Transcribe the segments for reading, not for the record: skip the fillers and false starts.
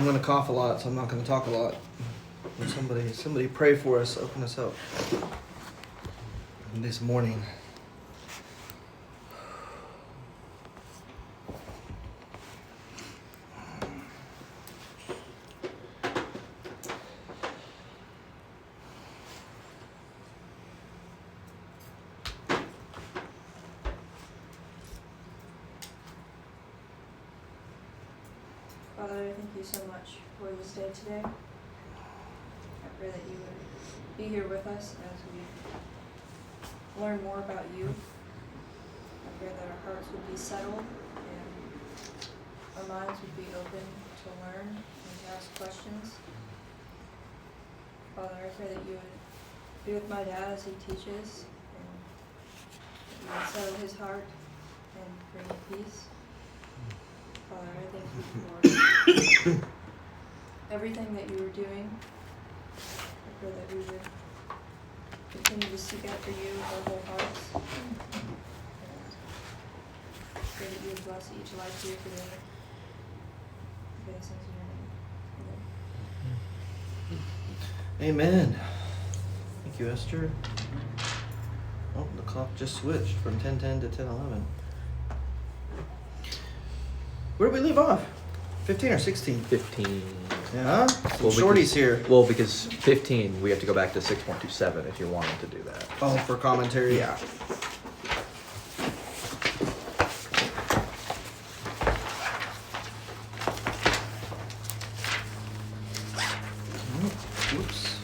I'm going to cough a lot, so I'm not going to talk a lot. Somebody pray for us, open us up this morning. Father, I thank you so much for this day today. I pray that you would be here with us as we learn more about you. I pray that our hearts would be settled and our minds would be open to learn and to ask questions. Father, I pray that you would be with my dad as he teaches and that you would settle his heart and bring peace. Father, I thank you for everything that you are doing. I pray that we would continue to seek after you with our whole hearts. And I pray that you would bless each life here today. I pray these things in your name. Amen. Amen. Thank you, Esther. Oh, the clock just switched from 10:10 to 10:11. Where did we leave off? 15 or 16? 15. Yeah? Some shorties here. Well, because 15, we have to go back to 6.27 if you wanted to do that. Oh, for commentary? Yeah. Whoops.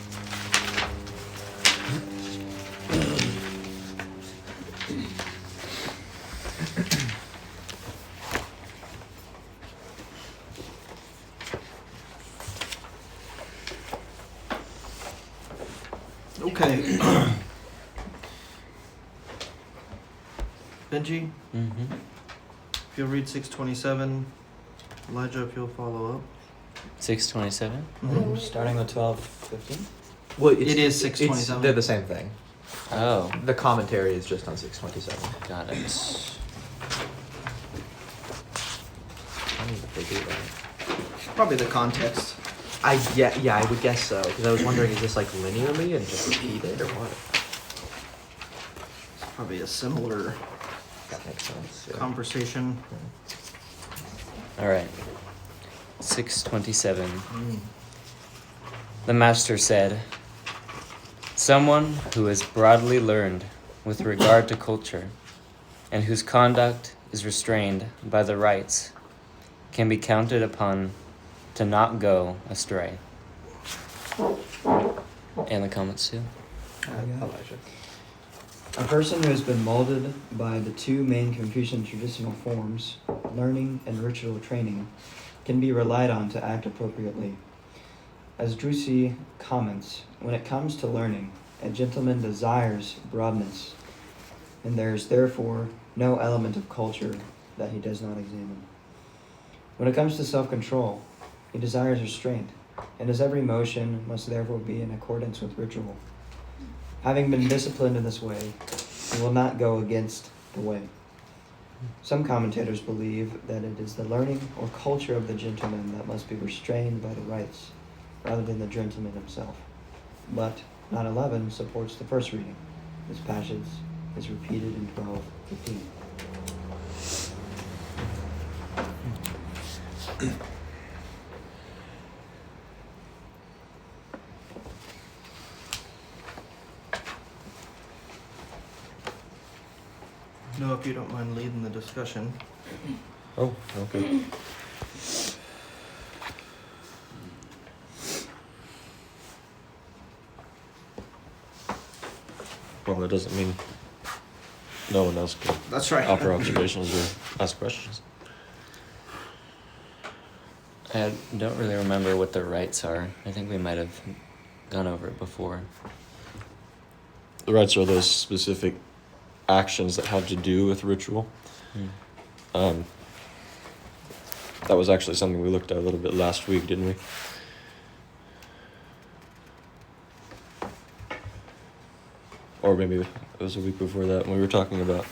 Okay. Benji, if you'll read 627. Elijah, if you'll follow up. 627. Starting with 12:15. Well, It is 6:27. They're the same thing. Oh, The commentary is just on 6.27. got it. I need to do that. Probably the context. Yeah, I would guess so. Because I was wondering, is this like linearly and just repeated or what? It's probably a similar That makes sense. Yeah. conversation. All right. 627. The master said, "Someone who is broadly learned with regard to culture and whose conduct is restrained by the rites can be counted upon to not go astray." And the comments too. Elijah. A person who has been molded by the two main Confucian traditional forms, learning and ritual training, can be relied on to act appropriately. As Drusi comments, when it comes to learning, a gentleman desires broadness, and there is therefore no element of culture that he does not examine. When it comes to self-control, he desires restraint, and his every motion must therefore be in accordance with ritual. Having been disciplined in this way, he will not go against the way. Some commentators believe that it is the learning or culture of the gentleman that must be restrained by the rites, rather than the gentleman himself. But 9:11 supports the first reading. This passage is repeated in 12:15. No, if you don't mind leading the discussion. Oh, okay. Well, that doesn't mean no one else can That's right. offer observations or ask questions. I don't really remember what the rites are. I think we might have gone over it before. The rites are those specific actions that have to do with ritual. That was actually something we looked at a little bit last week, didn't we? Or maybe it was a week before that when we were talking about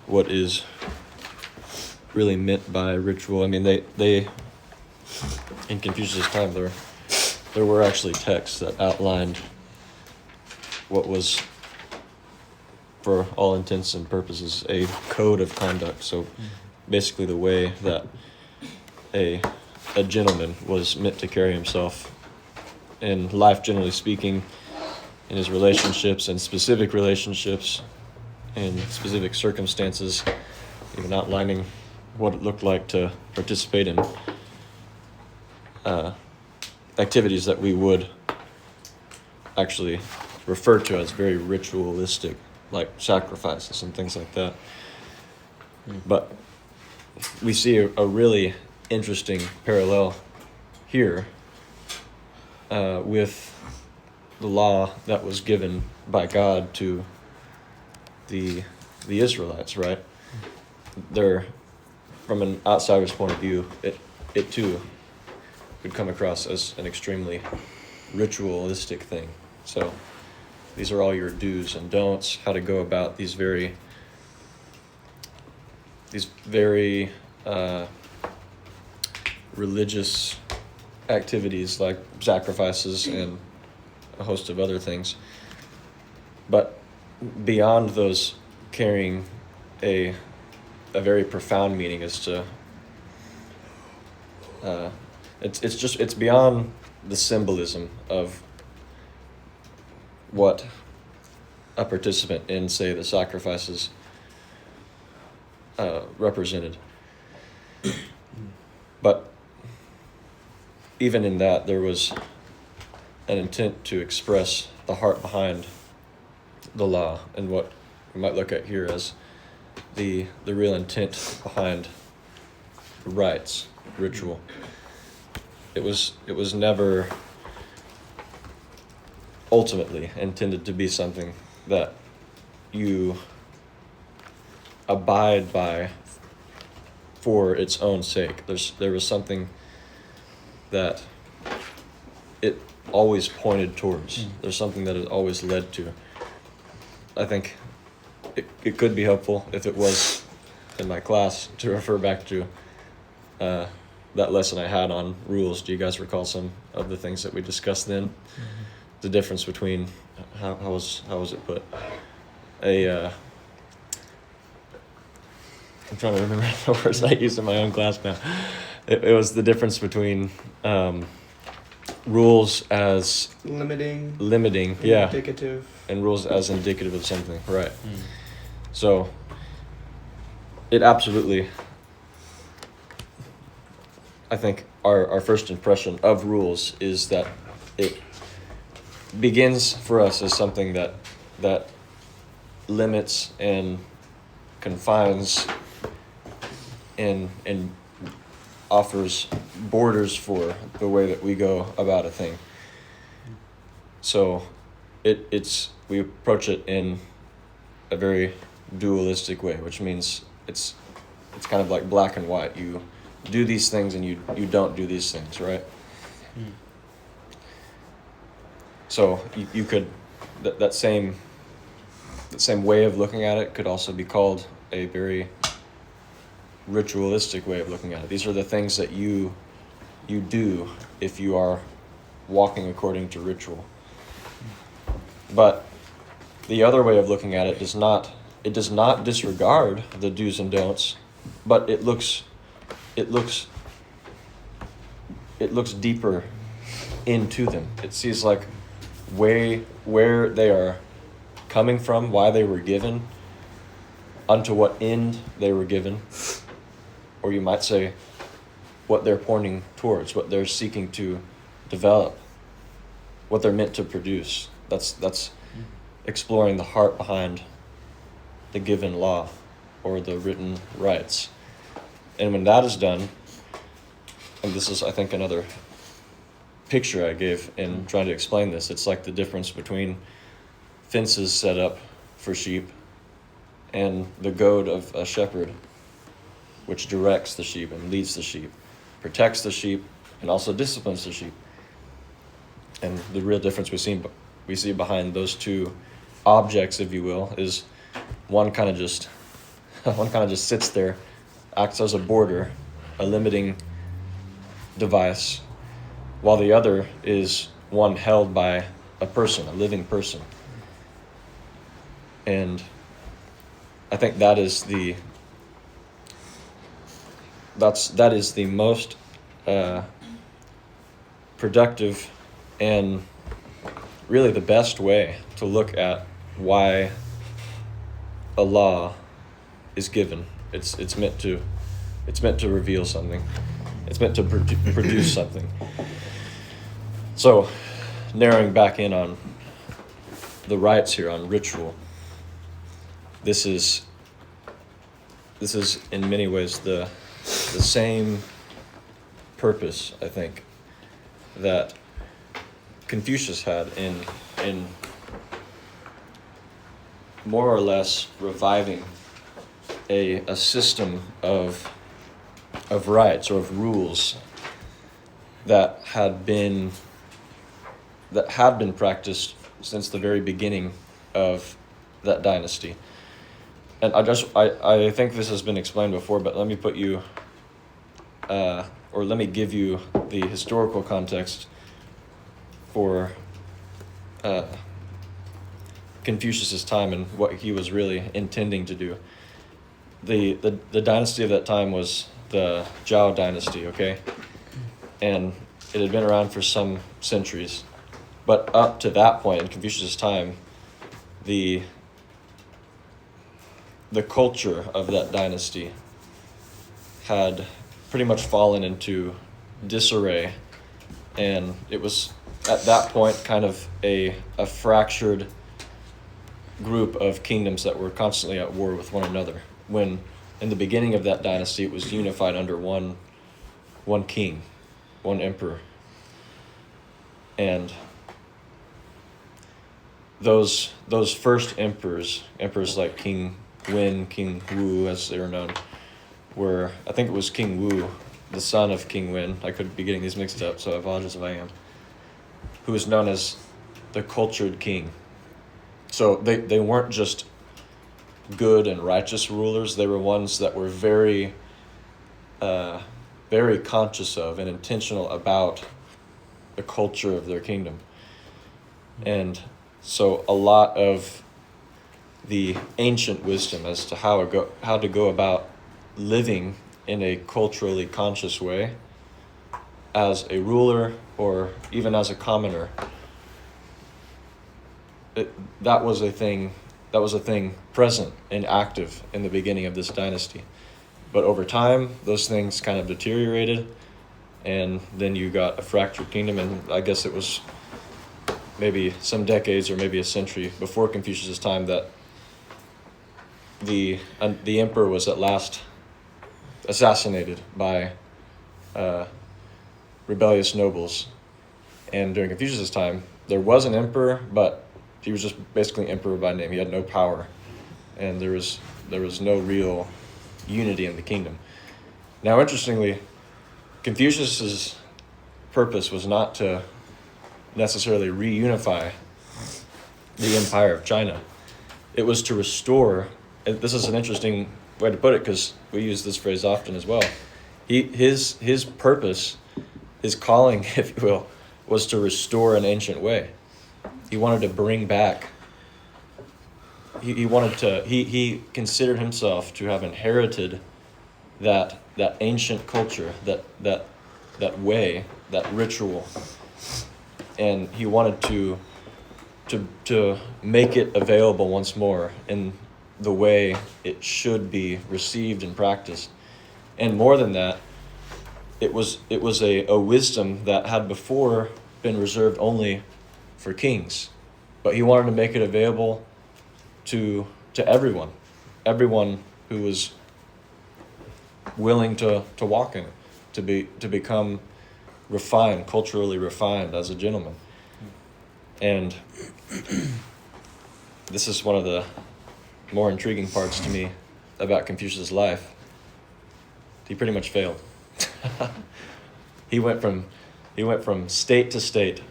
what is really meant by ritual. I mean, they in Confucius' time, there were actually texts that outlined what was, for all intents and purposes, a code of conduct. So basically the way that a gentleman was meant to carry himself in life, generally speaking, in his relationships and specific relationships, in specific circumstances, even outlining what it looked like to participate in activities that we would actually refer to as very ritualistic, like sacrifices and things like that. But we see a really interesting parallel here with the law that was given by God to the Israelites, right? They're, from an outsider's point of view, it too could come across as an extremely ritualistic thing. So these are all your do's and don'ts, how to go about these very religious activities like sacrifices and a host of other things. But beyond those carrying a very profound meaning as to it's beyond the symbolism of what a participant in, say, the sacrifices represented. But even in that, there was an intent to express the heart behind the law, and what we might look at here as the real intent behind rites, ritual. It was never ultimately intended to be something that you abide by for its own sake. There was something that it always pointed towards. There's something that it always led to. I think it could be helpful if it was in my class to refer back to that lesson I had on rules. Do you guys recall some of the things that we discussed then? Mm-hmm. The difference between, how was it put? I'm trying to remember the words I used in my own class now. It was the difference between rules as limiting, yeah, indicative, and rules as indicative of something, right? So it absolutely, I think our first impression of rules is that it begins for us as something that limits and confines and offers borders for the way that we go about a thing. So we approach it in a very dualistic way, which means it's kind of like black and white. You do these things and you don't do these things, right? So you could, that same way of looking at it could also be called a very ritualistic way of looking at it. These are the things that you do if you are walking according to ritual. But the other way of looking at it does not disregard the do's and don'ts, but it looks deeper into them. It sees like where they are coming from, why they were given, unto what end they were given, or you might say what they're pointing towards, what they're seeking to develop, what they're meant to produce. That's exploring the heart behind the given law or the written rites. And when that is done, and this is, I think, another picture I gave in trying to explain this, it's like the difference between fences set up for sheep and the goad of a shepherd, which directs the sheep and leads the sheep, protects the sheep, and also disciplines the sheep. And the real difference we see behind those two objects, if you will, is one kind of just sits there, acts as a border, a limiting device, while the other is one held by a person, a living person. And I think that is the most productive and really the best way to look at why a law is given. It's meant to reveal something. It's meant to produce something. So, narrowing back in on the rites here, on ritual, this is in many ways the same purpose, I think, that Confucius had in more or less reviving a system of rites or of rules that had been practiced since the very beginning of that dynasty. And I think this has been explained before, but let me put you or let me give you the historical context for Confucius's time and what he was really intending to do. The dynasty of that time was the Zhao dynasty, okay? And it had been around for some centuries. But up to that point in Confucius's time, the culture of that dynasty had pretty much fallen into disarray, and it was at that point kind of a fractured group of kingdoms that were constantly at war with one another, when in the beginning of that dynasty it was unified under one king, one emperor. And those first emperors like King Wen, King Wu, as they were known, were, I think it was King Wu, the son of King Wen, I could be getting these mixed up, so I apologize if I am, who was known as the cultured king. So they weren't just good and righteous rulers, they were ones that were very, very conscious of and intentional about the culture of their kingdom. And so a lot of the ancient wisdom as to how to go about living in a culturally conscious way as a ruler or even as a commoner, that was a thing present and active in the beginning of this dynasty. But over time, those things kind of deteriorated, and then you got a fractured kingdom, and I guess it was maybe some decades or maybe a century before Confucius' time that the emperor was at last assassinated by rebellious nobles. And during Confucius' time, there was an emperor, but he was just basically emperor by name. He had no power, and there was no real unity in the kingdom. Now, interestingly, Confucius's purpose was not to necessarily reunify the empire of China. It was to restore, and this is an interesting way to put it because we use this phrase often as well. His purpose, his calling, if you will, was to restore an ancient way. He wanted to bring back, he considered himself to have inherited that ancient culture, that way, that ritual, and he wanted to make it available once more in the way it should be received and practiced. And more than that, it was a wisdom that had before been reserved only for kings, but he wanted to make it available to everyone who was willing to walk in it, to become refined, culturally refined as a gentleman. And this is one of the more intriguing parts to me about Confucius' life. He pretty much failed. He went from state to state.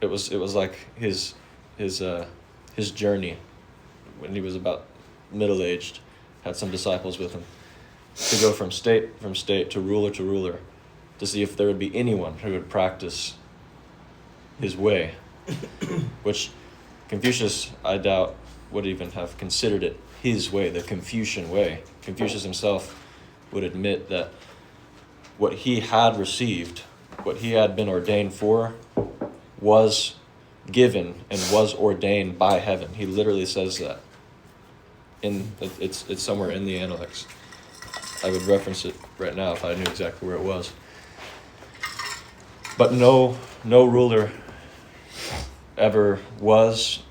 It was like his journey when he was about middle-aged, had some disciples with him, to go from state to ruler, to see if there would be anyone who would practice his way, which Confucius, I doubt, would even have considered it his way, the Confucian way. Confucius himself would admit that what he had received, what he had been ordained for, was given and was ordained by heaven. He literally says that. It's somewhere in the Analects. I would reference it right now if I knew exactly where it was. But no ruler ever was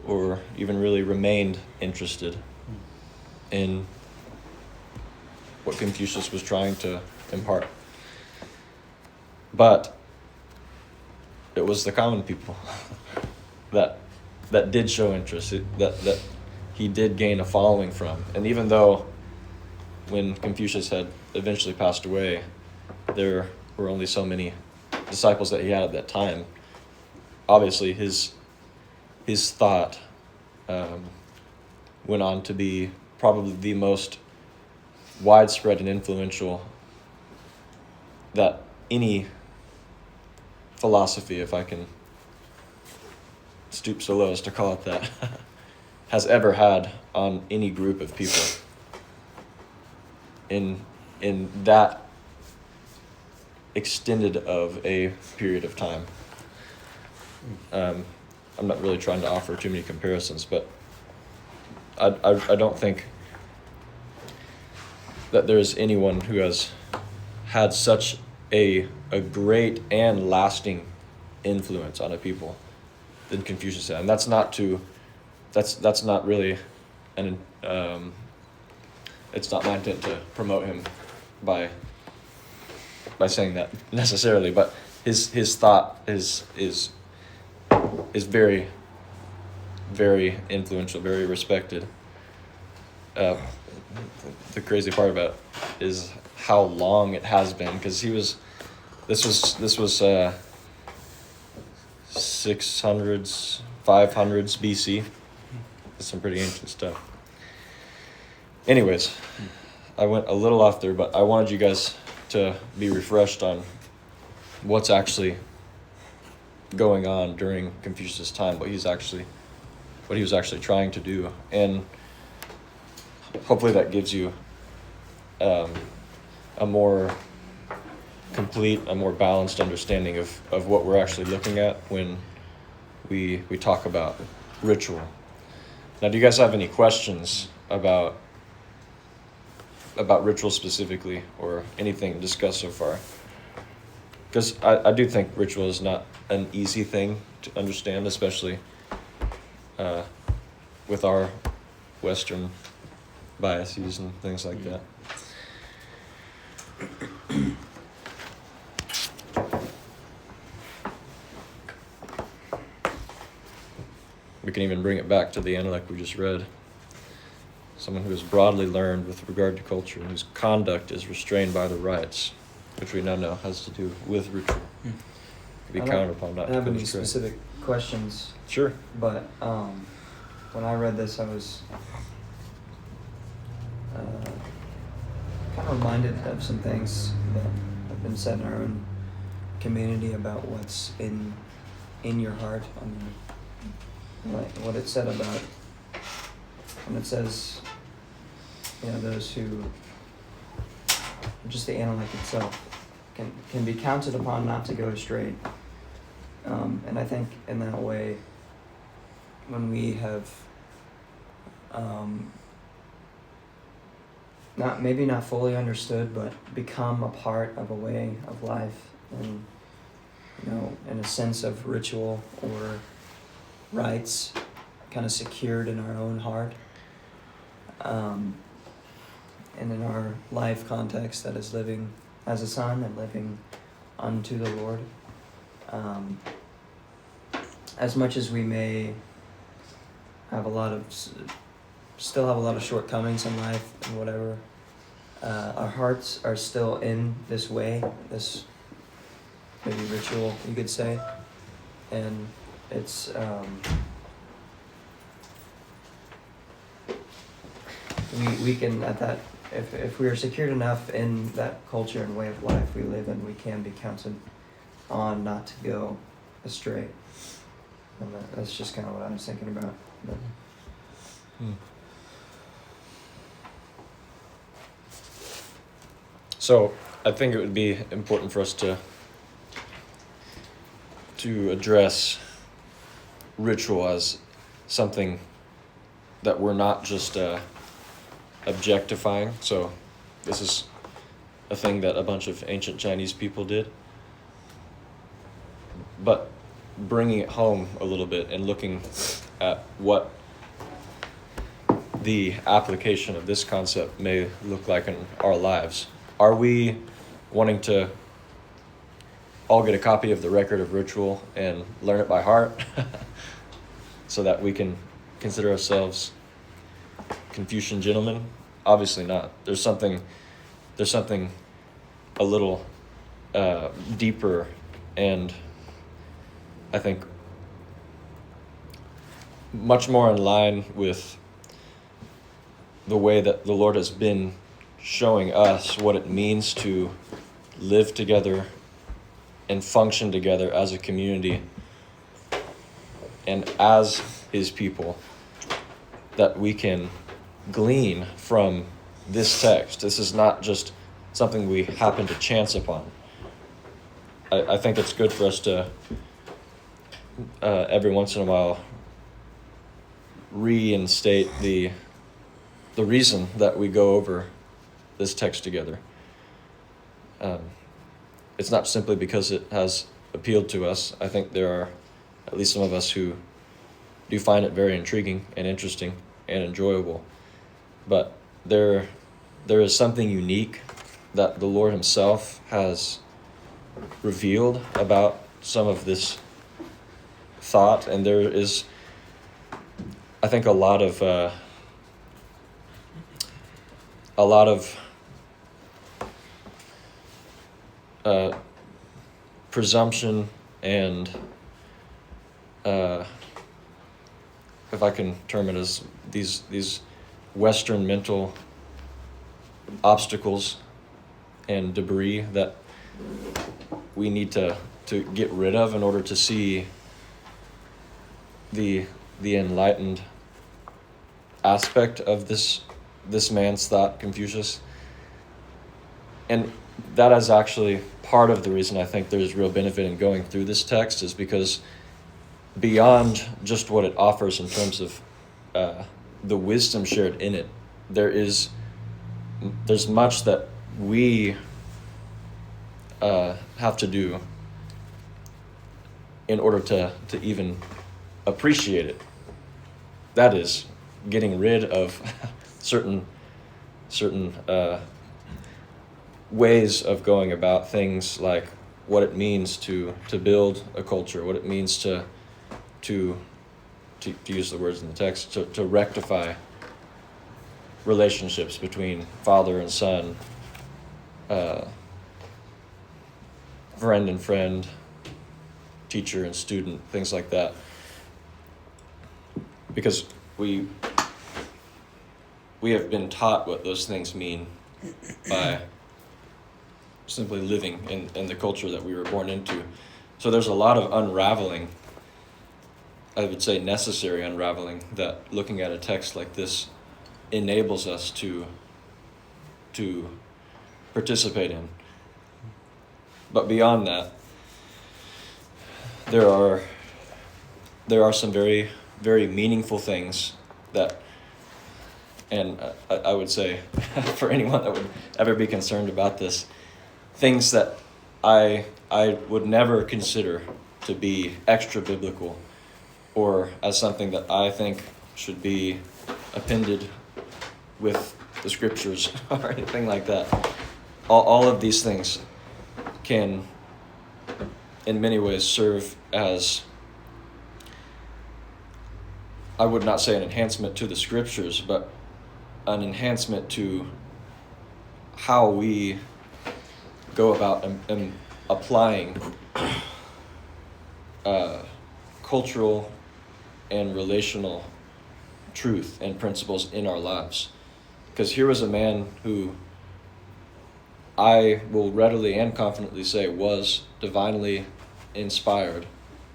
or even really remained interested in what Confucius was trying to impart. But it was the common people that did show interest, that he did gain a following from. And even though when Confucius had eventually passed away, there were only so many disciples that he had at that time, obviously his thought went on to be probably the most widespread and influential that any philosophy, if I can stoop so low as to call it that, has ever had on any group of people in that extended of a period of time. I'm not really trying to offer too many comparisons, but I don't think that there's anyone who has had such a great and lasting influence on a people than Confucius had. And that's not really it's not my intent to promote him by saying that necessarily, but his thought is very, very influential, very respected. The crazy part about it is how long it has been, because this was 600s, 500s BC. That's some pretty ancient stuff. Anyways, I went a little off there, but I wanted you guys to be refreshed on what's actually going on during Confucius' time, what he was actually trying to do, and hopefully that gives you a more complete, a more balanced understanding of what we're actually looking at when we talk about ritual. Now, do you guys have any questions about ritual specifically, or anything discussed so far? Because I do think ritual is not an easy thing to understand, especially with our Western biases and things like that. We can even bring it back to the Analect we just read. Someone who is broadly learned with regard to culture and whose conduct is restrained by the rites, which we now know has to do with ritual. Be counted upon not I don't have to any astray. specific questions, Sure. but when I read this, I was kind of reminded of some things that have been said in our own community about what's in your heart. I mean, like what it said about when it says, those who, just the Analect itself, can be counted upon not to go astray. And I think in that way, when we have not fully understood, but become a part of a way of life, and in a sense of ritual or rites, kind of secured in our own heart, and in our life context, that is living as a son and living unto the Lord. As much as we may have still have a lot of shortcomings in life and whatever, our hearts are still in this way, this maybe ritual, you could say, and it's we can at that if we are secured enough in that culture and way of life we live in, we can be counted on not to go astray. And that's just kind of what I was thinking about. But So I think it would be important for us to address ritual as something that we're not just objectifying. So this is a thing that a bunch of ancient Chinese people did. But bringing it home a little bit and looking at what the application of this concept may look like in our lives. Are we wanting to all get a copy of the record of ritual and learn it by heart so that we can consider ourselves Confucian gentlemen? Obviously not. There's something a little deeper, and I think much more in line with the way that the Lord has been showing us what it means to live together and function together as a community and as His people, that we can glean from this text. This is not just something we happen to chance upon. I think it's good for us to every once in a while reinstate the reason that we go over this text together. It's not simply because it has appealed to us. I think there are at least some of us who do find it very intriguing and interesting and enjoyable. But there is something unique that the Lord Himself has revealed about some of this thought, and there is, I think, a lot of presumption and if I can term it as these Western mental obstacles and debris that we need to get rid of in order to see the enlightened aspect of this man's thought, Confucius. And that is actually part of the reason I think there's real benefit in going through this text, is because beyond just what it offers in terms of the wisdom shared in it, there's much that we have to do in order to even appreciate it. That is, getting rid of certain ways of going about things, like what it means to build a culture, what it means to use the words in the text, to rectify relationships between father and son, friend and friend, teacher and student, things like that. Because we have been taught what those things mean by simply living in the culture that we were born into. So there's a lot of unraveling, I would say necessary unraveling, that looking at a text like this enables us to participate in. But beyond that, there are some very, very meaningful things that, and I would say for anyone that would ever be concerned about this, things that I would never consider to be extra biblical or as something that I think should be appended with the scriptures or anything like that. All of these things can, in many ways, serve as, I would not say an enhancement to the scriptures, but an enhancement to how we go about applying cultural and relational truth and principles in our lives. Because here was a man who I will readily and confidently say was divinely inspired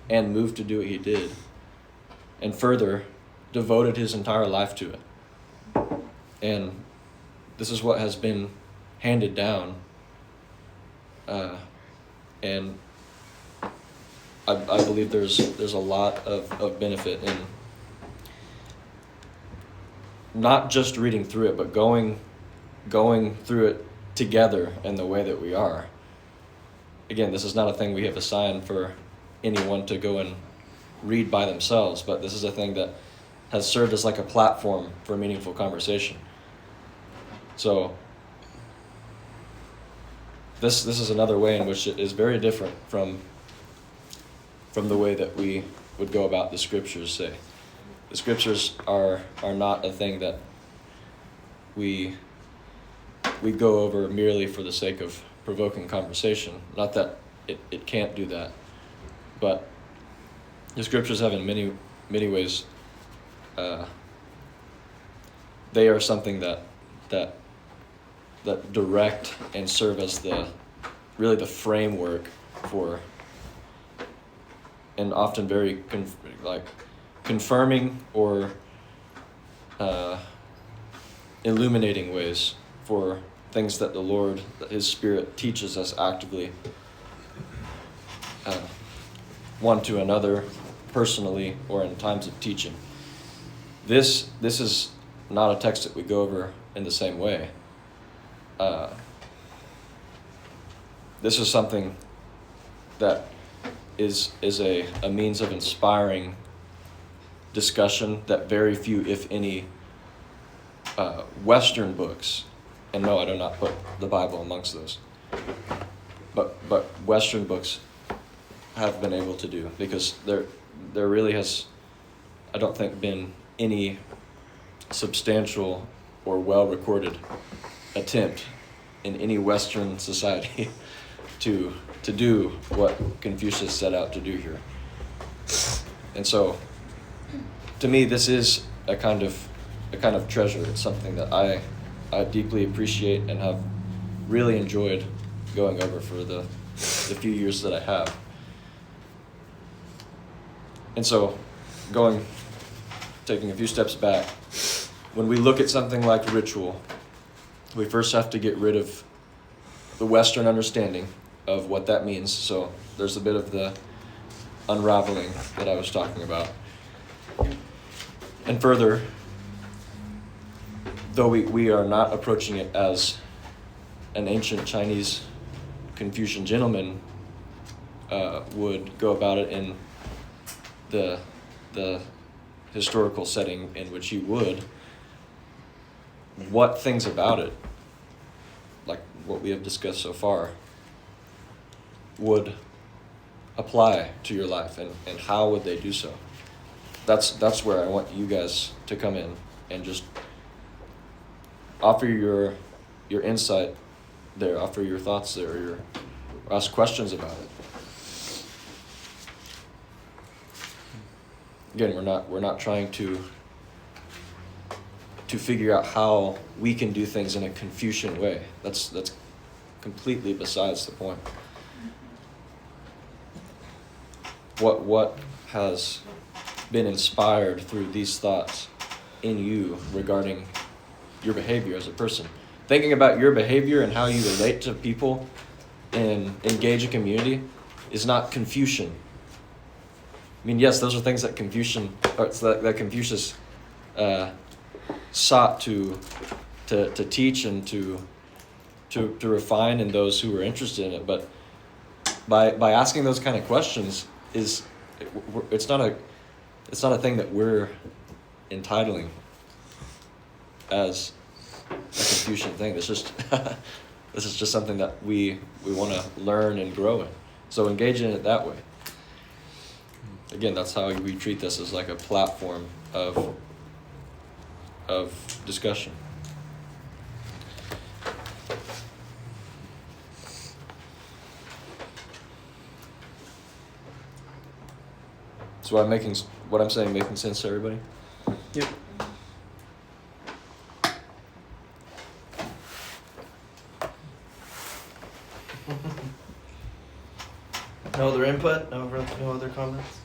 and moved to do what he did, and further devoted his entire life to it. And this is what has been handed down, and I believe there's a lot of benefit in not just reading through it, but going through it together in the way that we are. Again, this is not a thing we have assigned for anyone to go and read by themselves, but this is a thing that has served as like a platform for meaningful conversation. So this is another way in which it is very different from the way that we would go about the scriptures, say. The scriptures are not a thing that we go over merely for the sake of provoking conversation. Not that it can't do that, but the scriptures have in many ways, they are something that direct and serve as the framework for, and often very confirming or illuminating ways for things that the Lord, that His Spirit teaches us actively, one to another, personally, or in times of teaching. This is not a text that we go over in the same way. This is something that is a means of inspiring discussion that very few, if any, Western books, and no, I do not put the Bible amongst those, but Western books have been able to do, because there really has, I don't think, been any substantial or well-recorded attempt in any Western society to do what Confucius set out to do here. And so, to me, this is a kind of treasure. It's something that I deeply appreciate and have really enjoyed going over for the few years that I have. And so, taking a few steps back, when we look at something like ritual, we first have to get rid of the Western understanding of what that means. So there's a bit of the unraveling that I was talking about. And further, though we are not approaching it as an ancient Chinese Confucian gentleman would go about it in the historical setting in which he would, what things about it, like what we have discussed so far, would apply to your life, and how would they do so? That's where I want you guys to come in and just offer your insight there, offer your thoughts there, or ask questions about it. Again, we're not trying to figure out how we can do things in a Confucian way. That's completely besides the point. What has been inspired through these thoughts in you regarding your behavior as a person? Thinking about your behavior and how you relate to people and engage a community is not Confucian. I mean, yes, those are things that Confucius sought to teach and to refine in those who were interested in it. But by asking those kind of questions, it's not a thing that we're entitling as a Confucian thing. This is just something that we want to learn and grow in. So engage in it that way. Again, that's how we treat this, as like a platform of discussion. So what I'm saying making sense to everybody? Yep. No other input? No other comments?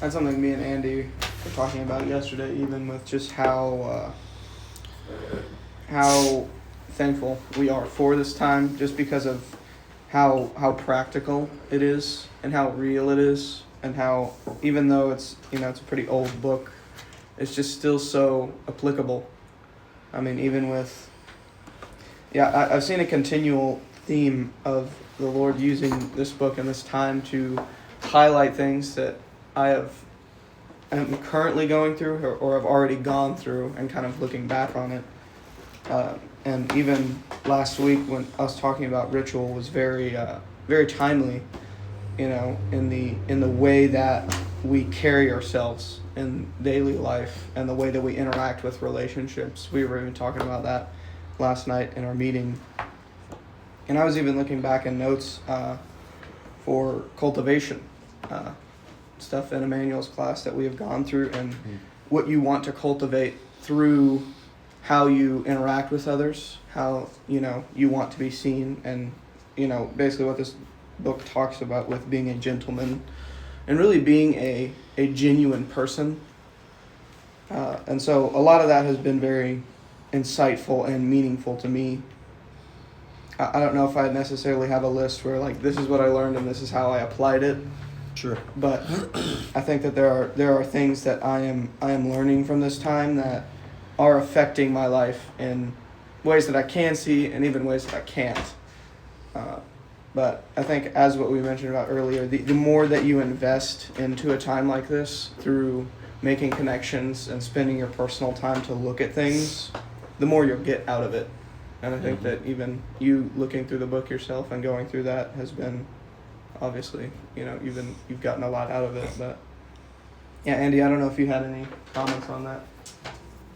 That's something me and Andy were talking about yesterday, even with just how thankful we are for this time, just because of how practical it is and how real it is, and how, even though it's it's a pretty old book, it's just still so applicable. I mean, even with I've seen a continual theme of the Lord using this book and this time to highlight things that I am currently going through or have already gone through, and kind of looking back on it. And even last week when us talking about ritual was very very timely, in the way that we carry ourselves in daily life and the way that we interact with relationships. We were even talking about that last night in our meeting. And I was even looking back in notes for cultivation, stuff in Emmanuel's class that we have gone through, and what you want to cultivate through how you interact with others, how you want to be seen, and basically what this book talks about with being a gentleman and really being a genuine person. And so a lot of that has been very insightful and meaningful to me. I don't know if I necessarily have a list where like this is what I learned and this is how I applied it. Sure. But I think that there are things that I am learning from this time that are affecting my life in ways that I can see and even ways that I can't. But I think, as what we mentioned about earlier, the more that you invest into a time like this through making connections and spending your personal time to look at things, the more you'll get out of it. And I think that even you looking through the book yourself and going through that has been, obviously, you've gotten a lot out of it. But yeah, Andy, I don't know if you had any comments on that.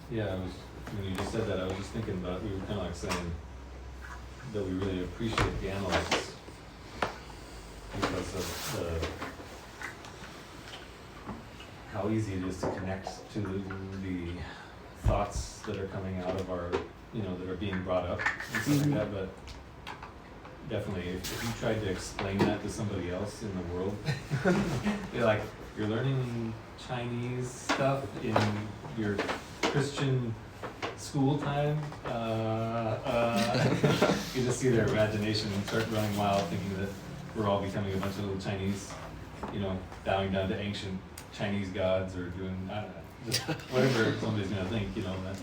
Yeah, when you just said that, I was just thinking about, we were kind of like saying that we really appreciate the Analects because of how easy it is to connect to the thoughts that are coming out of our, that are being brought up and stuff like that. But definitely, if you tried to explain that to somebody else in the world, they're like, you're learning Chinese stuff in your Christian school time, you just see their imagination start running wild, thinking that we're all becoming a bunch of little Chinese, bowing down to ancient Chinese gods or doing, I don't know, just whatever somebody's gonna think, that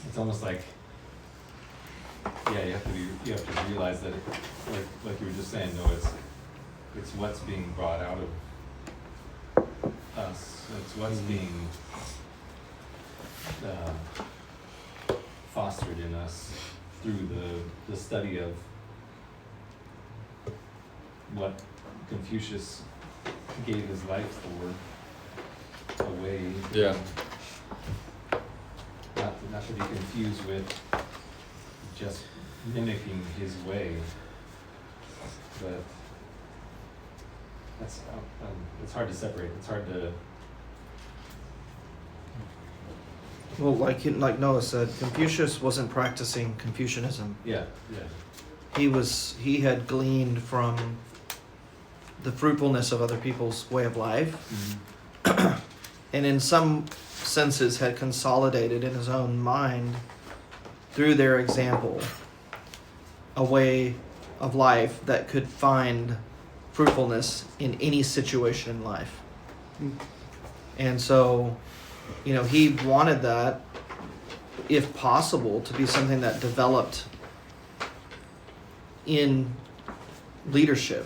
it's almost like, you have to realize that, like you were just saying, no, it's what's being brought out of us, it's what's being fostered in us through the study of what Confucius gave his life for, away. Yeah. Not to be confused with just mimicking his way, but that's it's hard to separate. It's hard to. Well, like Noah said, Confucius wasn't practicing Confucianism. Yeah. He had gleaned from the fruitfulness of other people's way of life, and in some senses had consolidated in his own mind through their example a way of life that could find fruitfulness in any situation in life. And so, he wanted that, if possible, to be something that developed in leadership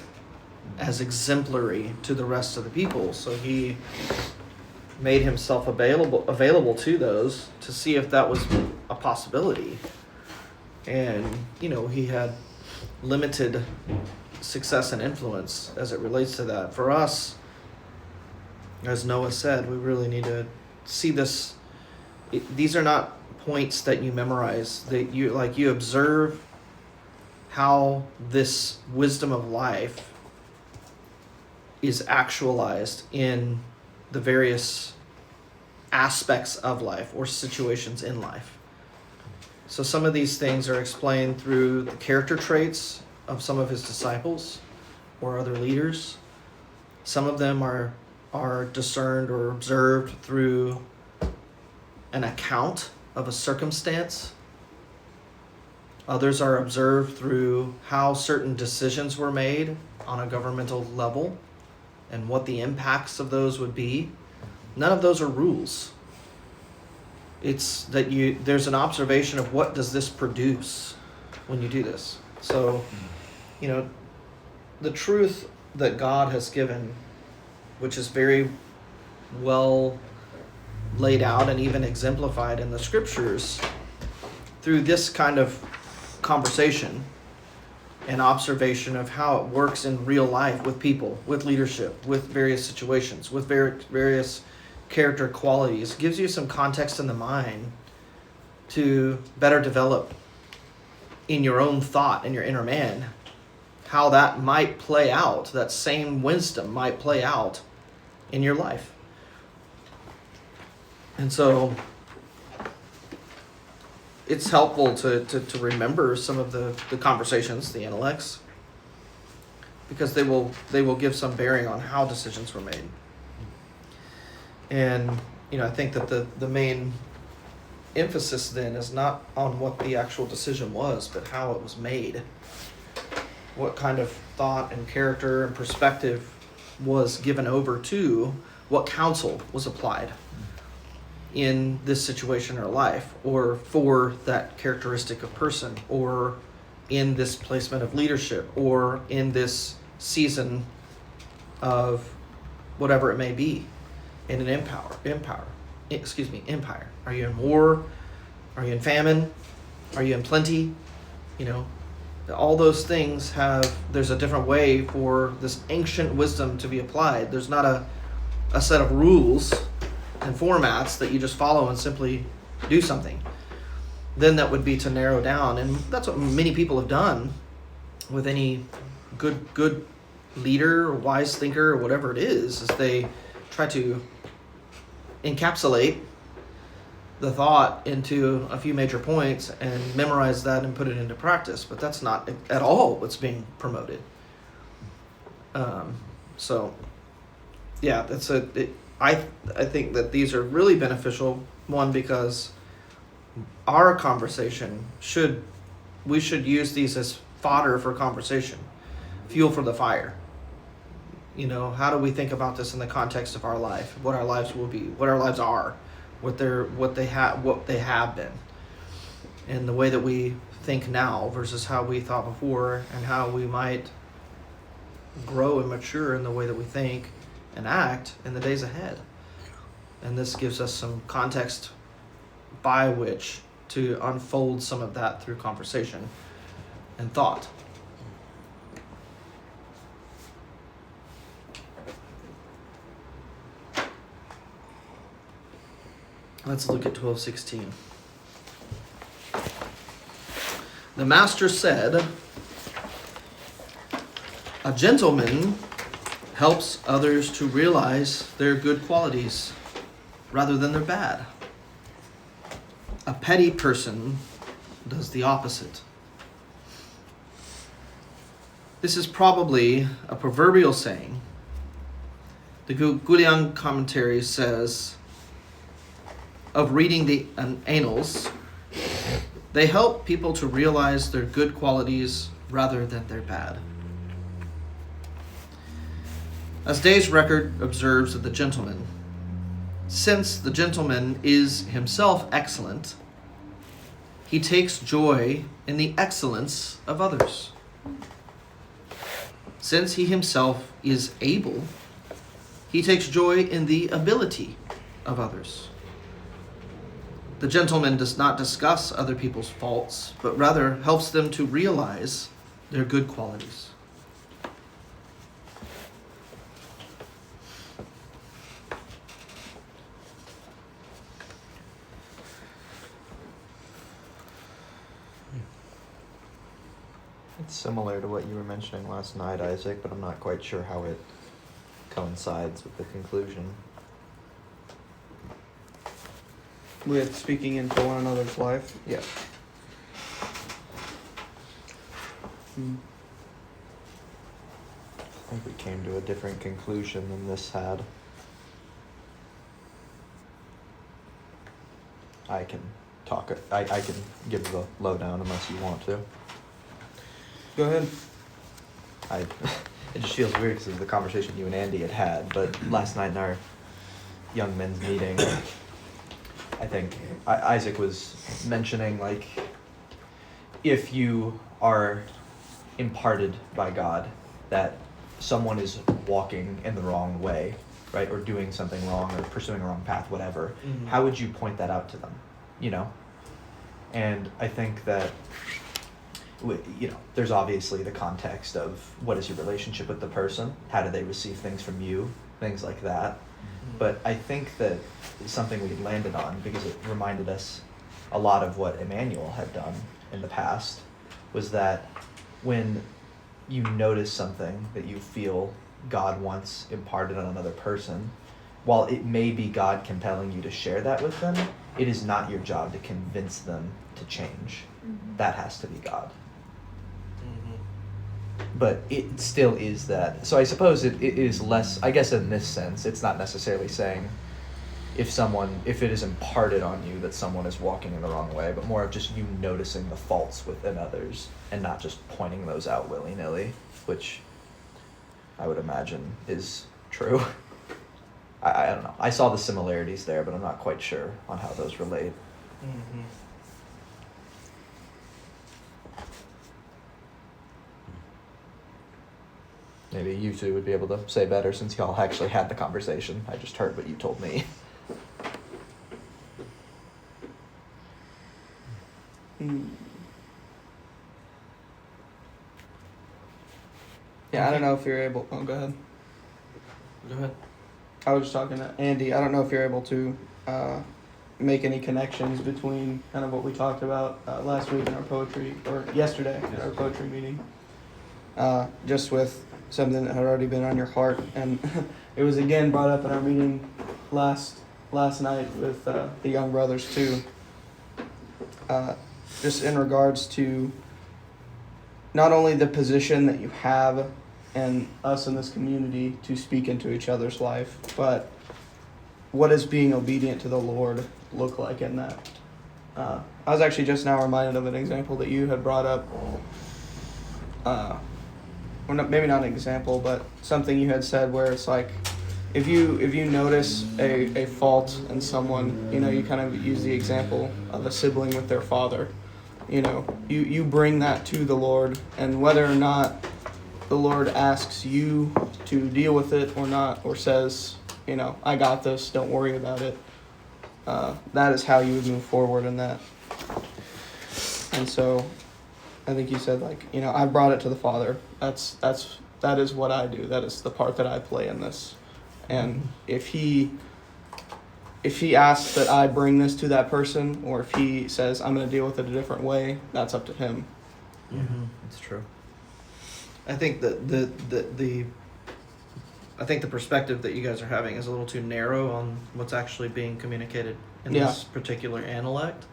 as exemplary to the rest of the people. So he made himself available to those to see if that was a possibility. And, he had limited success and influence as it relates to that. For us, as Noah said, we really need to see this. These are not points that you memorize. That you observe how this wisdom of life is actualized in the various aspects of life or situations in life. So some of these things are explained through the character traits of some of his disciples or other leaders. Some of them are discerned or observed through an account of a circumstance. Others are observed through how certain decisions were made on a governmental level and what the impacts of those would be. None of those are rules. It's that there's an observation of what does this produce when you do this. So, the truth that God has given, which is very well laid out and even exemplified in the scriptures, through this kind of conversation and observation of how it works in real life with people, with leadership, with various situations, with various character qualities, gives you some context in the mind to better develop in your own thought, in your inner man, how that might play out, that same wisdom might play out in your life. And so it's helpful to remember some of the conversations, the Analects, because they will give some bearing on how decisions were made. And I think that the main emphasis then is not on what the actual decision was, but how it was made. What kind of thought and character and perspective was given over to, what counsel was applied in this situation or life, or for that characteristic of person, or in this placement of leadership, or in this season of whatever it may be, in an empire. Are you in war? Are you in famine? Are you in plenty? All those things there's a different way for this ancient wisdom to be applied. There's not a set of rules and formats that you just follow and simply do something. Then that would be to narrow down, and that's what many people have done with any good leader or wise thinker or whatever it is they try to encapsulate the thought into a few major points and memorize that and put it into practice, but that's not at all what's being promoted. I think that these are really beneficial. One, because our conversation we should use these as fodder for conversation, fuel for the fire. How do we think about this in the context of our life? What our lives will be, what our lives are, what they have been, and the way that we think now versus how we thought before, and how we might grow and mature in the way that we think and act in the days ahead. And this gives us some context by which to unfold some of that through conversation and thought. Let's look at 12:16. The master said, "A gentleman helps others to realize their good qualities rather than their bad. A petty person does the opposite." This is probably a proverbial saying. The Guliang commentary says, of reading the Annals, they help people to realize their good qualities rather than their bad. As Day's record observes of the gentleman, since the gentleman is himself excellent, he takes joy in the excellence of others. Since he himself is able, he takes joy in the ability of others. The gentleman does not discuss other people's faults, but rather helps them to realize their good qualities. It's similar to what you were mentioning last night, Isaac, but I'm not quite sure how it coincides with the conclusion. With speaking into one another's life. Yeah. I think we came to a different conclusion than this had. I can talk. I can give the lowdown unless you want to. Go ahead. It just feels weird because of the conversation you and Andy had. But last night in our young men's meeting, I think Isaac was mentioning, like, if you are imparted by God that someone is walking in the wrong way, right, or doing something wrong or pursuing a wrong path, whatever, Mhm. how would you point that out to them, you know? And I think that, you know, there's obviously the context of what is your relationship with the person, how do they receive things from you, things like that. But I think that something we landed on, because it reminded us a lot of what Emmanuel had done in the past, was that when you notice something that you feel God wants imparted on another person, while it may be God compelling you to share that with them, it is not your job to convince them to change. That has to be God. But it still is that. So I suppose it is less, I guess in this sense, it's not necessarily saying if it is imparted on you that someone is walking in the wrong way, but more of just you noticing the faults within others and not just pointing those out willy-nilly, which I would imagine is true. I don't know. I saw the similarities there, but I'm not quite sure on how those relate. Mhm. Maybe you two would be able to say better since y'all actually had the conversation. I just heard what you told me. Yeah, I don't know if you're able. Oh, go ahead. Go ahead. I was just talking to Andy. I don't know if you're able to make any connections between kind of what we talked about last week in our poetry, or yesterday in our poetry meeting, just with something that had already been on your heart, and it was again brought up in our meeting last night with the young brothers too. Just in regards to not only the position that you have and us in this community to speak into each other's life, but what does being obedient to the Lord look like in that? I was actually just now reminded of an example that you had brought up, or not, maybe not an example, but something you had said where it's like, if you notice a fault in someone, you know, you kind of use the example of a sibling with their father. You know, you bring that to the Lord, and whether or not the Lord asks you to deal with it or not, or says, you know, I got this, don't worry about it, that is how you would move forward in that. And so I think you said, like, you know, I brought it to the Father. That is what I do. That is the part that I play in this. And if he asks that I bring this to that person, or if he says I'm going to deal with it a different way, that's up to him. Mm-hmm. It's true. I think that the perspective that you guys are having is a little too narrow on what's actually being communicated in this particular Analect.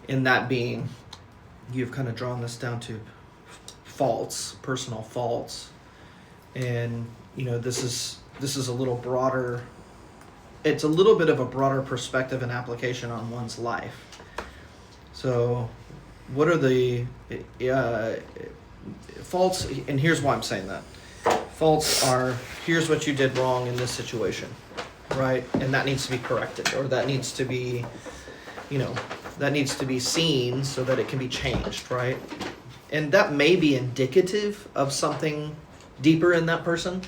In that being, you've kind of drawn this down to faults, personal faults, and you know this is a little broader. It's a little bit of a broader perspective and application on one's life. So, what are the faults? And here's why I'm saying that. Faults are, here's what you did wrong in this situation, right? And that needs to be corrected, or that needs to be, you know, that needs to be seen so that it can be changed, right? And that may be indicative of something deeper in that person,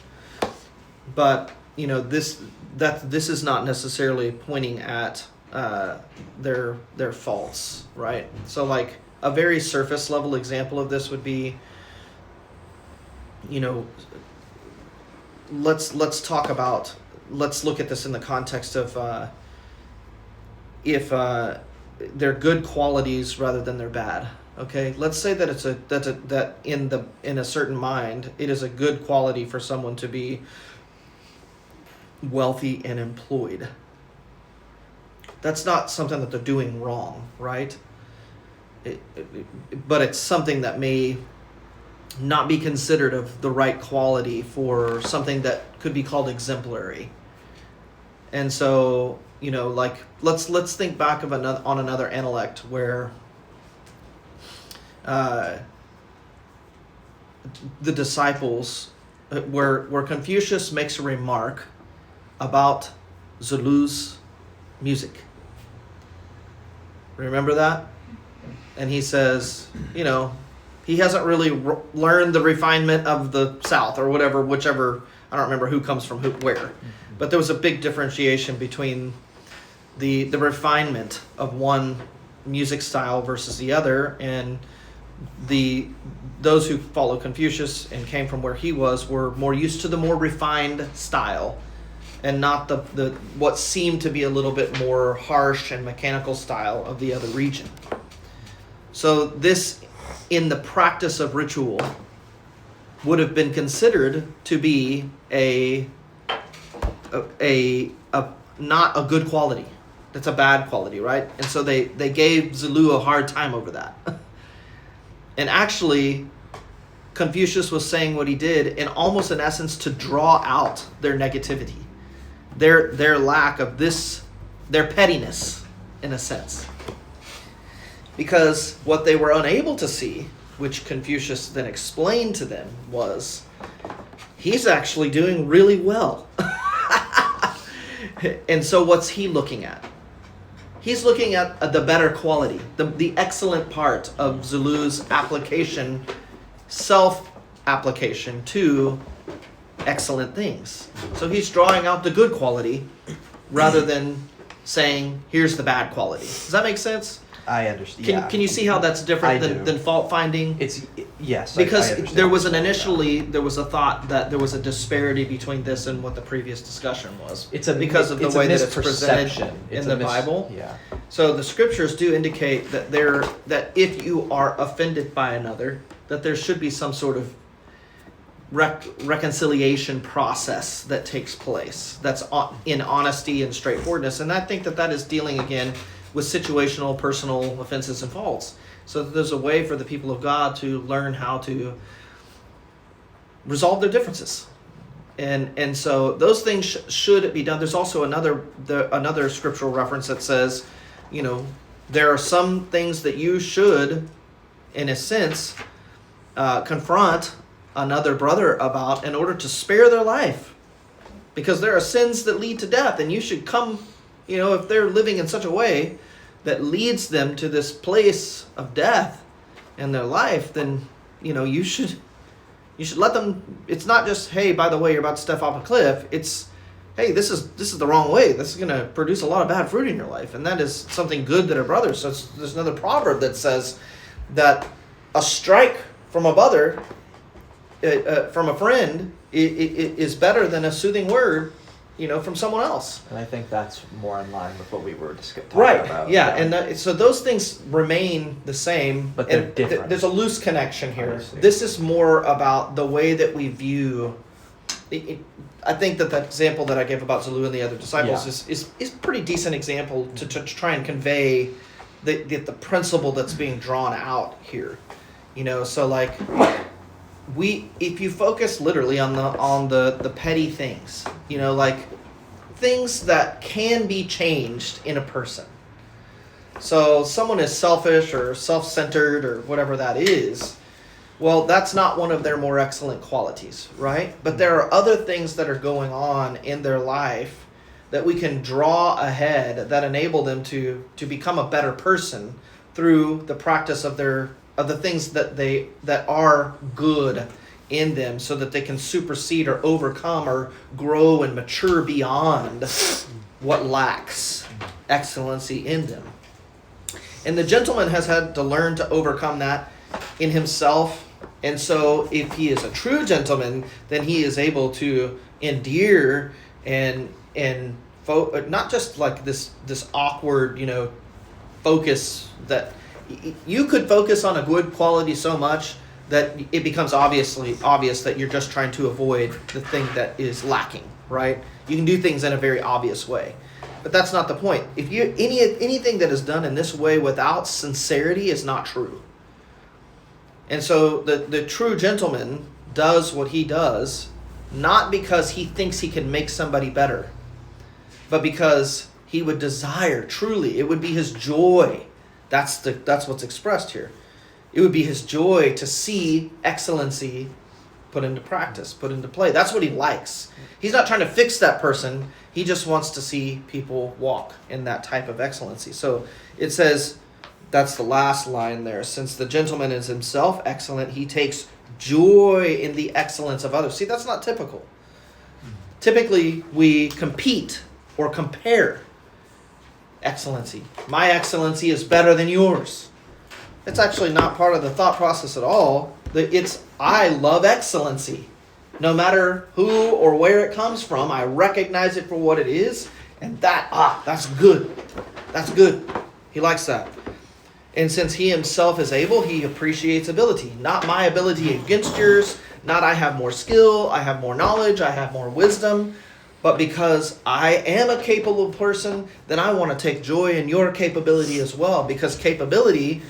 but you know, this is not necessarily pointing at their faults, right? So like a very surface level example of this would be, you know, let's look at this in the context of if they're good qualities rather than they're bad. Okay, let's say that that in a certain mind, it is a good quality for someone to be wealthy and employed. That's not something that they're doing wrong, right? But it's something that may not be considered of the right quality for something that could be called exemplary. And so, like let's think back of another Analect where the disciples, where Confucius makes a remark about Zulu's music. Remember that? And he says, he hasn't really learned the refinement of the South or whichever, I don't remember who comes from where. But there was a big differentiation between the refinement of one music style versus the other, and those who follow Confucius and came from where he was were more used to the more refined style, and not the what seemed to be a little bit more harsh and mechanical style of the other region. So this, in the practice of ritual, would have been considered to be a not a good quality. That's a bad quality, right? And so they gave Zulu a hard time over that. And actually, Confucius was saying what he did in almost in essence to draw out their negativity, their lack of this, their pettiness, in a sense. Because what they were unable to see, which Confucius then explained to them, was he's actually doing really well. And so what's he looking at? He's looking at the better quality, the excellent part of Zulu's application, self-application to excellent things. So he's drawing out the good quality rather than saying, here's the bad quality. Does that make sense? I understand. Can you see how that's different than fault finding? Yes. Because I understand there was what you're saying. there was a thought that there was a disparity between this and what the previous discussion was. Because of the it's a way that it's presented misperception. in the Bible. Yeah. So the scriptures do indicate that if you are offended by another, that there should be some sort of reconciliation process that takes place. That's in honesty and straightforwardness, and I think that is dealing again with situational, personal offenses and faults. So that there's a way for the people of God to learn how to resolve their differences. And so those things should be done. There's also another scriptural reference that says, there are some things that you should, in a sense, confront another brother about in order to spare their life. Because there are sins that lead to death, and you should come, if they're living in such a way that leads them to this place of death in their life, then, you should let them. It's not just, hey, by the way, you're about to step off a cliff. It's, hey, this is the wrong way. This is going to produce a lot of bad fruit in your life, and that is something good that are brothers. So there's another proverb that says that a strike from a brother, from a friend, is better than a soothing word, from someone else. And I think that's more in line with what we were talking Right. about. Yeah. And so those things remain the same, But they're and different. There's a loose connection here. Obviously. This is more about the way that we view. I think that example that I gave about Zulu and the other disciples is a pretty decent example to try and convey the principle that's being drawn out here. So like if you focus literally on the petty things, like things that can be changed in a person. So someone is selfish or self-centered or whatever that is. Well, that's not one of their more excellent qualities, right? But there are other things that are going on in their life that we can draw ahead that enable them to become a better person through the practice of the things that are good in them, so that they can supersede or overcome or grow and mature beyond what lacks excellency in them. And the gentleman has had to learn to overcome that in himself. And so if he is a true gentleman, then he is able to endear and not just like this awkward, focus that you could focus on a good quality so much that it becomes obvious that you're just trying to avoid the thing that is lacking, right? You can do things in a very obvious way. But that's not the point. If anything that is done in this way without sincerity is not true. And so the true gentleman does what he does, not because he thinks he can make somebody better, but because he would desire, truly, it would be his joy. That's what's expressed here. It would be his joy to see excellency put into practice, put into play. That's what he likes. He's not trying to fix that person. He just wants to see people walk in that type of excellency. So it says, that's the last line there. Since the gentleman is himself excellent, he takes joy in the excellence of others. See, that's not typical. Typically, we compete or compare excellency. My excellency is better than yours. It's actually not part of the thought process at all. It's, I love excellency. No matter who or where it comes from, I recognize it for what it is, and that's good. That's good. He likes that. And since he himself is able, he appreciates ability. Not my ability against yours, not I have more skill, I have more knowledge, I have more wisdom, but because I am a capable person, then I want to take joy in your capability as well, because capability,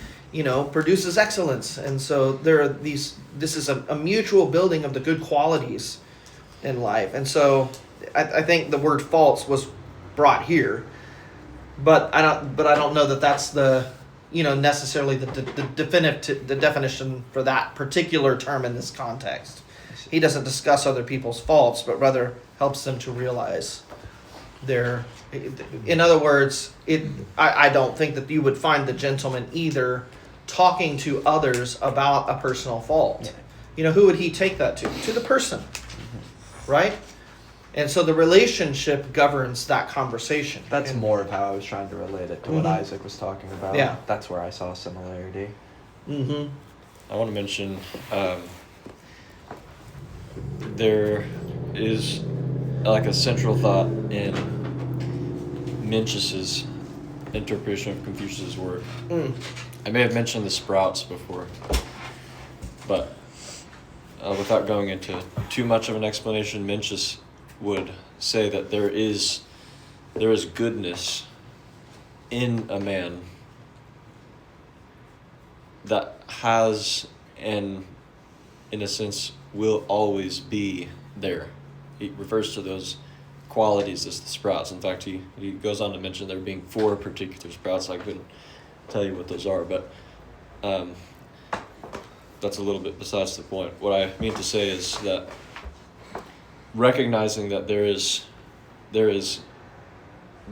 produces excellence. And so there are this is a mutual building of the good qualities in life. And so I think the word false was brought here, but I don't know that that's the necessarily the definition for that particular term in this context. He doesn't discuss other people's faults, but rather helps them to realize their. In other words, I don't think that you would find the gentleman either talking to others about a personal fault. Who would he take that to? To the person, right? And so the relationship governs that conversation. That's more of how I was trying to relate it to what Isaac was talking about. Yeah. That's where I saw a similarity. Mm-hmm. I want to mention there is like a central thought in Mencius's interpretation of Confucius's word. I may have mentioned the sprouts before, but without going into too much of an explanation, Mencius would say that there is goodness in a man that has and in a sense will always be there. He refers to those qualities as the sprouts. In fact, he goes on to mention there being 4 particular sprouts. I couldn't tell you what those are, but that's a little bit besides the point. What I mean to say is that recognizing that there is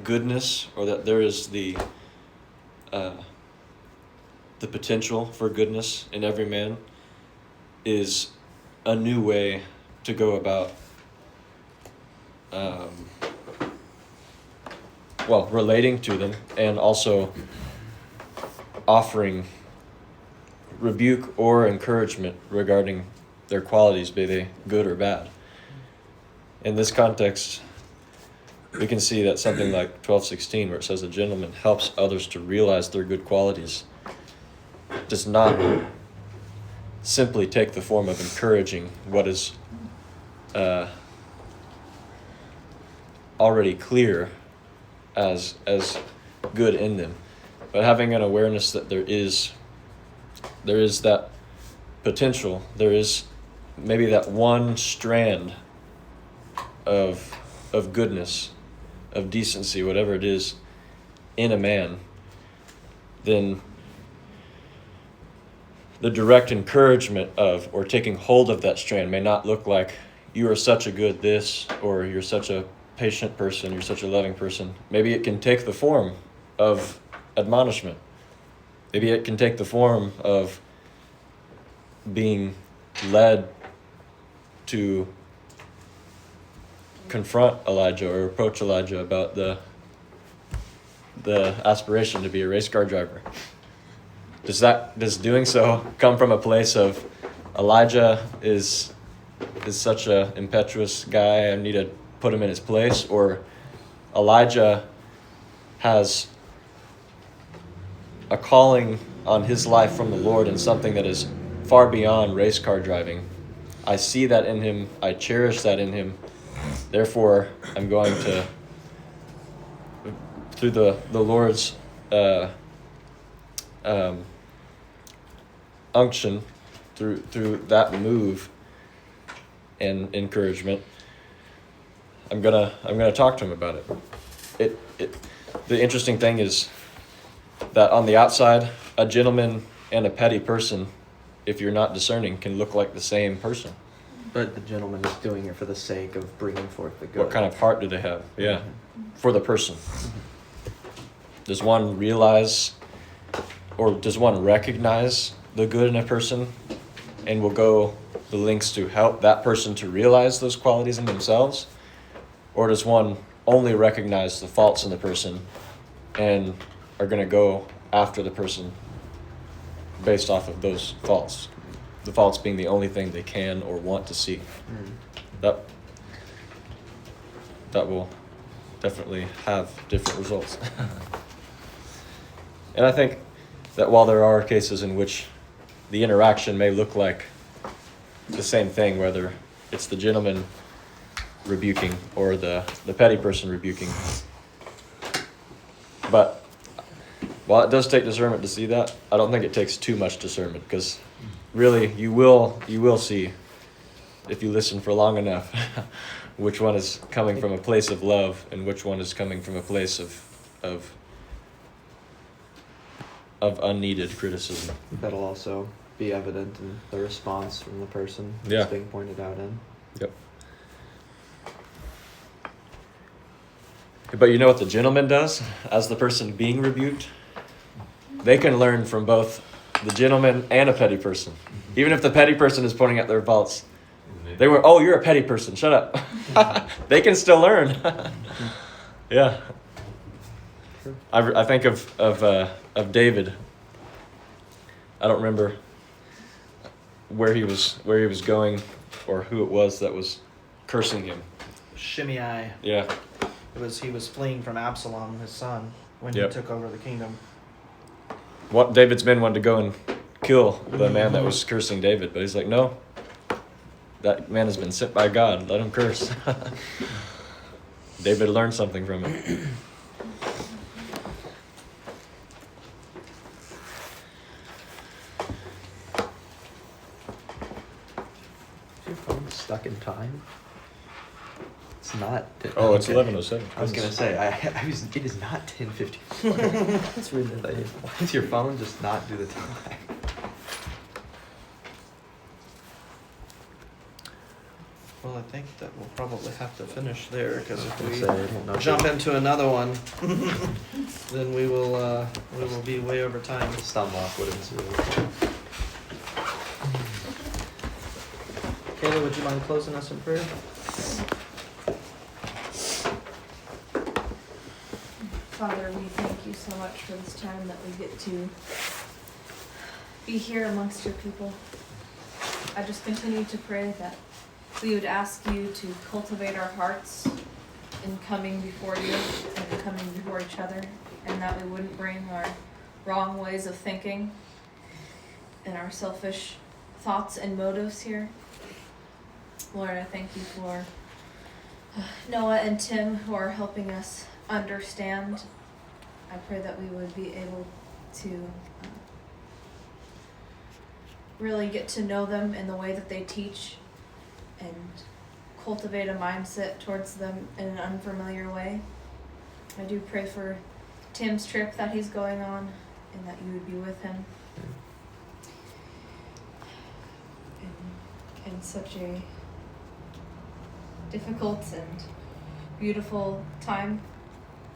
goodness, or that there is the potential for goodness in every man, is a new way to go about relating to them, and also offering rebuke or encouragement regarding their qualities, be they good or bad. In this context, we can see that something like 12:16, where it says a gentleman helps others to realize their good qualities, does not simply take the form of encouraging what is already clear as good in them, but having an awareness that there is that potential, there is maybe that one strand of goodness, of decency, whatever it is, in a man, then the direct encouragement of, or taking hold of that strand, may not look like you are such a good this, or you're such a patient person, you're such a loving person. Maybe it can take the form of admonishment. Maybe it can take the form of being led to confront Elijah or approach Elijah about the aspiration to be a race car driver. Does doing so come from a place of Elijah is such a impetuous guy, I need to put him in his place, or Elijah has a calling on his life from the Lord and something that is far beyond race car driving? I see that in him, I cherish that in him, therefore I'm going to, through the Lord's unction, through that move and encouragement, I'm gonna talk to him about it. The interesting thing is that on the outside, a gentleman and a petty person, if you're not discerning, can look like the same person. But the gentleman is doing it for the sake of bringing forth the good. What kind of heart do they have? Yeah, for the person. Does one realize, or does one recognize the good in a person and will go the lengths to help that person to realize those qualities in themselves? Or does one only recognize the faults in the person and are going to go after the person based off of those faults? The faults being the only thing they can or want to see. That will definitely have different results. And I think that while there are cases in which the interaction may look like the same thing, whether it's the gentleman rebuking or the petty person rebuking, but while it does take discernment to see that, I don't think it takes too much discernment, because really you will see, if you listen for long enough, which one is coming from a place of love and which one is coming from a place of unneeded criticism. That'll also be evident in the response from the person Yeah. that's being pointed out in. Yep. But you know what the gentleman does as the person being rebuked? They can learn from both the gentleman and a petty person. Even if the petty person is pointing out their faults, they were, oh, you're a petty person, shut up. They can still learn. Yeah. I think of David. I don't remember where he was going or who it was that was cursing him. Shimei. Yeah. He was fleeing from Absalom, his son, when Yep. he took over the kingdom. What David's men wanted to go and kill the man that was cursing David, but he's like, no, that man has been sent by God. Let him curse. David learned something from it. Is your phone stuck in time? It's not. Oh, it's okay. 11:07. I was gonna say, it is not 10:54. That's really late. Why does your phone just not do the time? Well, I think that we'll probably have to finish there, because if we I don't know. jump into another one, then we will be way over time. Stumble off what it is really. Kayla, would you mind closing us in prayer? Father, we thank you so much for this time that we get to be here amongst your people. I just continue to pray that we would ask you to cultivate our hearts in coming before you and in coming before each other, and that we wouldn't bring our wrong ways of thinking and our selfish thoughts and motives here. Lord, I thank you for Noah and Tim, who are helping us understand. I pray that we would be able to really get to know them in the way that they teach and cultivate a mindset towards them in an unfamiliar way. I do pray for Tim's trip that he's going on, and that you would be with him in such a difficult and beautiful time.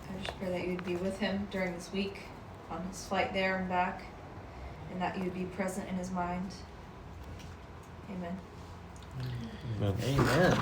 I just pray that you would be with him during this week on his flight there and back, and that you would be present in his mind. Amen. Amen. Amen.